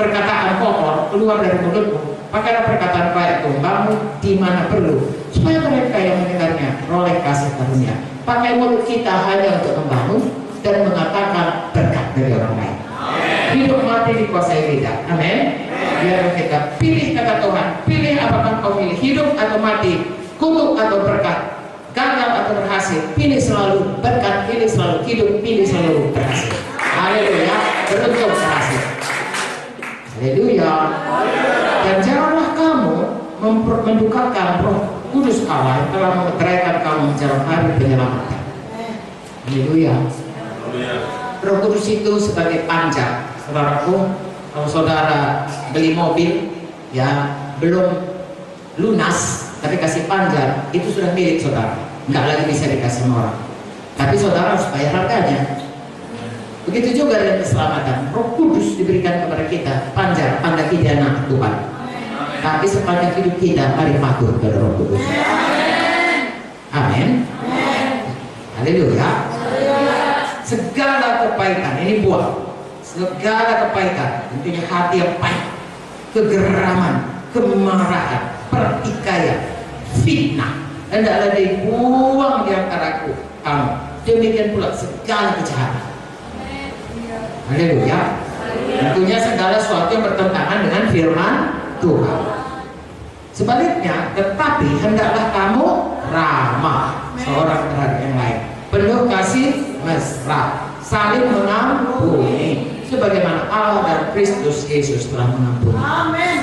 perkataan kotor keluar dari mulutmu, pakailah perkataan baik membangun di mana perlu, supaya mereka yang mendengarnya roleh kasih karunia. Pakai mulut kita hanya untuk membangun dan mengatakan berkat dari orang lain. Hidup mati dikuasai lidah. Amin. Biar kita pilih kata Tuhan, pilih apakah kau pilih, hidup atau mati, kutuk atau berkat, gagal atau berhasil. Pilih selalu berkat, pilih selalu hidup, pilih selalu berhasil. Haleluya. Beruntung berhasil. Haleluya. Dan janganlah kamu mendukakan Roh Kudus Allah yang telah mengeraikan kamu menjelang hari penyelamatan. Haleluya. Roh Kudus itu sebagai panjang. Saudaraku, kalau saudara beli mobil ya belum lunas tapi kasih panjang, itu sudah milik saudara, nggak lagi bisa dikasih orang. Tapi saudara harus bayar harganya. Begitu juga dengan keselamatan. Roh Kudus diberikan kepada kita panjang, tanda pidana Tuhan. Tapi sepanjang hidup kita mari patuh kepada Roh Kudus. Amin. Haleluya. Segala kebaikan ini buah. Segala kebaikan, tentunya hati yang pahit, kegeraman, kemarahan, pertikaian, fitnah, hendaklah dibuang di antara kamu. Demikian pula segala kejahatan. Haleluya. Tentunya segala sesuatu yang bertentangan dengan firman Tuhan. Sebaliknya, tetapi hendaklah kamu ramah seorang terhadap yang lain, penuh kasih mesra, saling mengampuni, sebagaimana Allah dan Kristus Yesus telah mengampuni. Amin.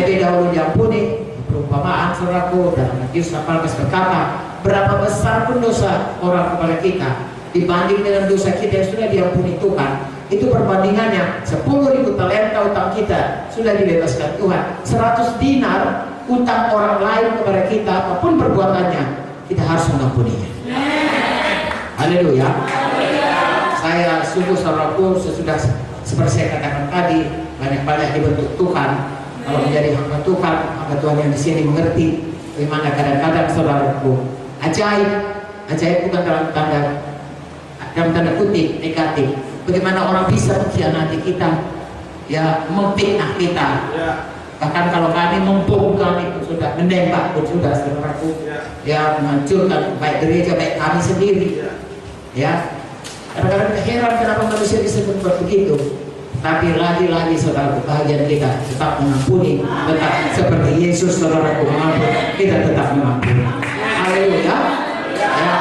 Lebih dahulu diampuni. Perumpamaan saudaraku dalam Matius 18 berkata, berapa besar pun dosa orang kepada kita dibanding dengan dosa kita yang sudah diampuni Tuhan, itu perbandingannya 10.000 talenta utang kita sudah dibebaskan Tuhan. 100 dinar utang orang lain kepada kita, apapun perbuatannya, kita harus mengampuninya. Haleluya. Saya sungguh saudaraku, sesudah seperti saya katakan tadi, banyak-banyak dibentuk Tuhan. Kalau menjadi hamba Tuhan yang di sini mengerti bagaimana kadang-kadang saudaraku ajaib bukan dalam tanda kutip negatif. Bagaimana orang bisa mengkhianati kita, ya memfitnah kita. Bahkan kalau kami membongkar itu sudah, menembak pun sudah saudaraku, ya menghancurkan baik gereja baik kami sendiri. Ya, kadang-kadang heran kenapa manusia disebut begitu. Tapi lagi-lagi saudara, kebahagiaan kita tetap mengampuni, tetap seperti Yesus saudaraku mengampuni, kita tetap mengampuni. Haleluya. Ya.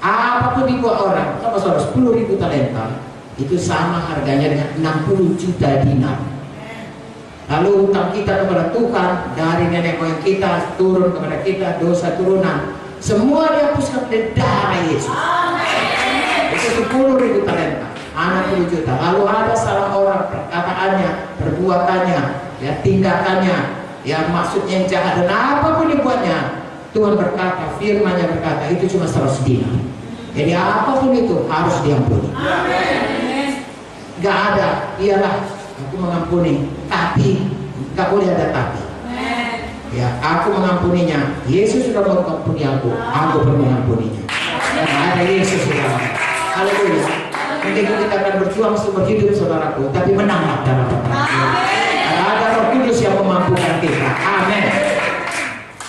Apapun dibuat orang, sama saudara, 10.000 talenta itu sama harganya dengan 60 juta dinar. Lalu hutang kita kepada Tuhan dari nenek moyang kita turun kepada kita, dosa turunan, semua dihapuskan oleh darah Yesus. Itu 10.000 talenta. 60 juta. Lalu ada salah orang, perkataannya, perbuatannya, ya tindakannya, ya maksudnya yang jahat dan apapun dibuatnya, Tuhan berkata, firman-Nya berkata, itu cuma 100 dinar. Jadi apapun itu harus diampuni. Gak ada, iyalah aku mengampuni, tapi gak boleh ada tapi. Ya, aku mengampuninya. Yesus sudah mengampuni aku perlu mengampuninya. Karena ada Yesus di dalam. Haleluya. Mungkin kita akan berjuang seumur hidup saudaraku, tapi menanglah dalam peperangan. Ada Roh Kudus yang memampukan kita. Amin.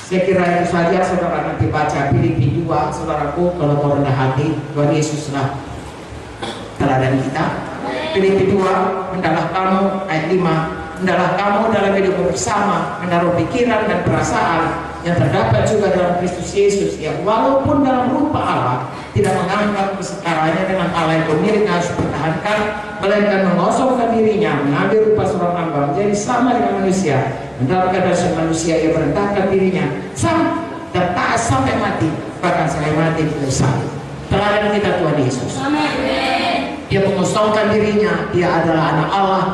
Saya kira itu saja saudara, nanti baca Filipi 2 saudaraku, kalau mau rendah hati, Tuhan Yesuslah teladan kita. Filipi 2, hendaklah kamu, ayat 5, hendaklah kamu dalam hidup bersama menaruh pikiran dan perasaan yang terdapat juga dalam Kristus Yesus, yang walaupun dalam rupa Allah tidak menganggap kesetaranya dengan Allah yang pemilik harus dipertahankan, melainkan mengosongkan dirinya, mengambil rupa seorang hamba, menjadi sama dengan manusia, mendapatkan dasar manusia yang merendahkan dirinya dan taat sampai mati, bahkan sampai mati di salib. Teladan kita Tuhan Yesus. Dia mengosongkan dirinya, dia adalah anak Allah,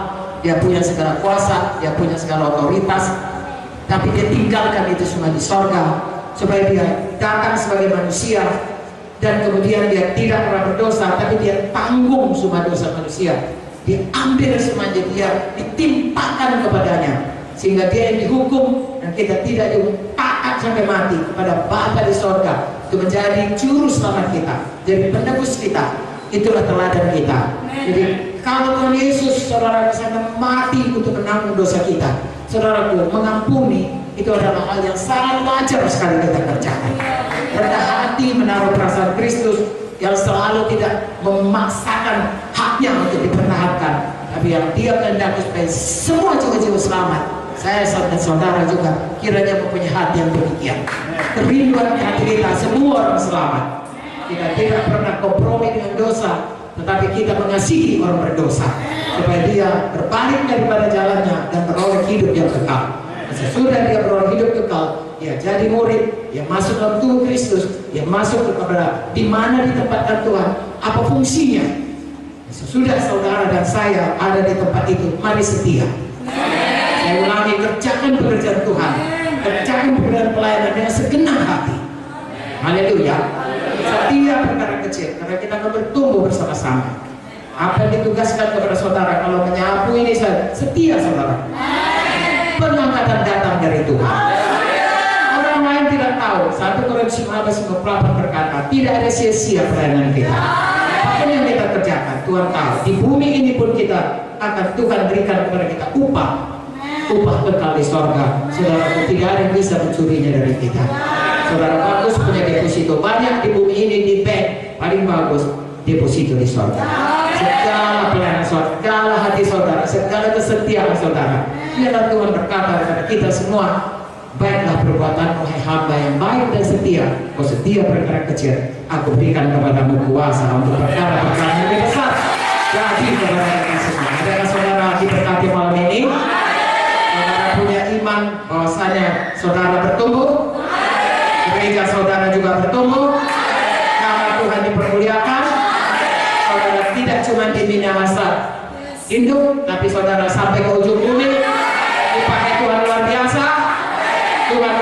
dia punya segala kuasa, dia punya segala otoritas, tapi dia tinggalkan itu semua di sorga supaya dia datang sebagai manusia, dan kemudian dia tidak pernah berdosa, tapi dia tanggung semua dosa manusia. Dia ambil semuanya, dia ditimpakan kepadanya, sehingga dia yang dihukum dan kita tidak dihukum, taat sampai mati kepada Bapa di sorga, itu menjadi juru selamat kita, jadi penebus kita. Itulah teladan kita. Jadi kalau Tuhan Yesus saudara kesana mati untuk menanggung dosa kita, saudaraku, mengampuni itu adalah hal yang sangat wajar sekali kita kerjakan. Rendah hati menaruh perasaan Kristus yang selalu tidak memaksakan haknya untuk dipertahankan, tapi yang dia kehendaki supaya semua jiwa-jiwa selamat. Saya dan saudara juga kiranya mempunyai hati yang demikian. Kerinduan hati kita semua orang selamat. Kita tidak pernah kompromi dengan dosa, tetapi kita mengasihi orang berdosa supaya dia berbalik daripada jalannya dan beroleh hidup yang kekal. Sesudah dia beroleh hidup kekal, dia jadi murid, dia masuk dalam tubuh Kristus, dia masuk kepada di mana ditempatkan Tuhan, apa fungsinya. Sesudah saudara dan saya ada di tempat itu, mari setia. Saya ulangi, kerjakan pekerjaan Tuhan, kerjakan pekerjaan pelayanan dengan segenap hati. Haleluya. Setia perkara kecil, karena kita akan bertumbuh bersama-sama. Apa yang ditugaskan kepada saudara kalau menyapu ini saja, setia saudara. Pengangkatan datang dari Tuhan. Orang lain tidak tahu. 1 Korintus 15:28 berkata, tidak ada sia-sia pelayanan kita. Apapun yang kita kerjakan, Tuhan tahu. Di bumi ini pun kita akan Tuhan berikan kepada kita upah kekal di sorga. Saudara, tidak ada yang bisa mencurinya dari kita. Saudara bagus punya deposito banyak di bumi ini, di bank paling bagus deposito di sorga. Segala pelayanan saudara, segala hati saudara, segala kesetiaan saudara, biarlah Tuhan berkata kepada kita semua, baiklah perbuatanmu hai hamba yang baik dan setia. Kau setia perkara kecil, aku berikan kepadamu kuasa untuk perkara-perkara yang lebih besar. Jadi kepada kita semua, adakah saudara diberkati malam ini? Saudara punya iman bahwasanya saudara bertumbuh, gereja saudara juga bertumbuh, nama Tuhan dipermuliakan. Saudara tidak cuma di Minahasa induk, tapi saudara sampai ke ujung bumi. Upahnya Tuhan luar biasa. Tuhan